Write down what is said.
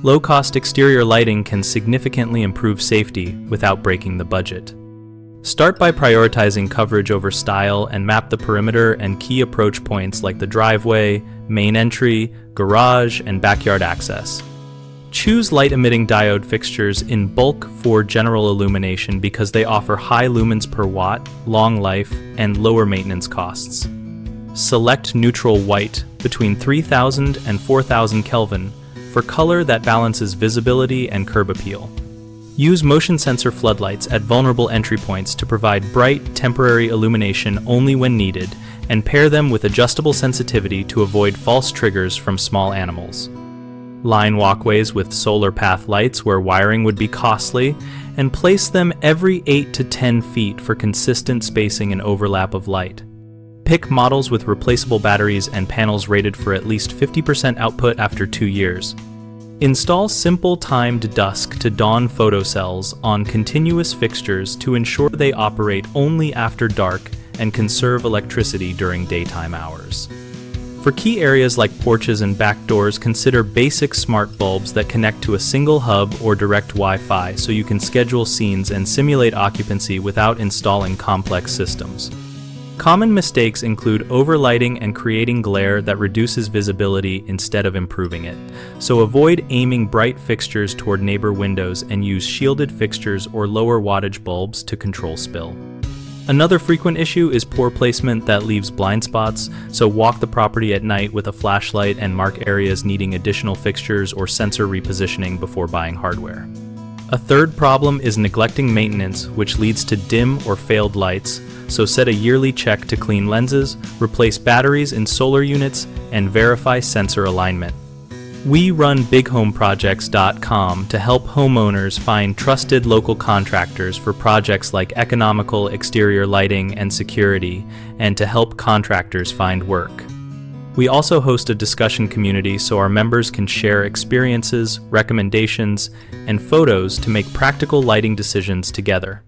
Low-cost exterior lighting can significantly improve safety without breaking the budget. Start by prioritizing coverage over style and map the perimeter and key approach points like the driveway, main entry, garage, and backyard access. Choose light-emitting diode fixtures in bulk for general illumination because they offer high lumens per watt, long life, and lower maintenance costs. Select neutral white between 3000 and 4000 Kelvin for color that balances visibility and curb appeal. Use motion sensor floodlights at vulnerable entry points to provide bright, temporary illumination only when needed, and pair them with adjustable sensitivity to avoid false triggers from small animals. Line walkways with solar path lights where wiring would be costly, and place them every 8 to 10 feet for consistent spacing and overlap of light. Pick models with replaceable batteries and panels rated for at least 50% output after 2 years. Install simple timed dusk-to-dawn photocells on continuous fixtures to ensure they operate only after dark and conserve electricity during daytime hours. For key areas like porches and back doors, consider basic smart bulbs that connect to a single hub or direct Wi-Fi so you can schedule scenes and simulate occupancy without installing complex systems. Common mistakes include overlighting and creating glare that reduces visibility instead of improving it, so avoid aiming bright fixtures toward neighbor windows and use shielded fixtures or lower wattage bulbs to control spill. Another frequent issue is poor placement that leaves blind spots, so walk the property at night with a flashlight and mark areas needing additional fixtures or sensor repositioning before buying hardware. A third problem is neglecting maintenance, which leads to dim or failed lights, so set a yearly check to clean lenses, replace batteries in solar units, and verify sensor alignment. We run bighomeprojects.com to help homeowners find trusted local contractors for projects like economical exterior lighting and security, and to help contractors find work. We also host a discussion community so our members can share experiences, recommendations, and photos to make practical lighting decisions together.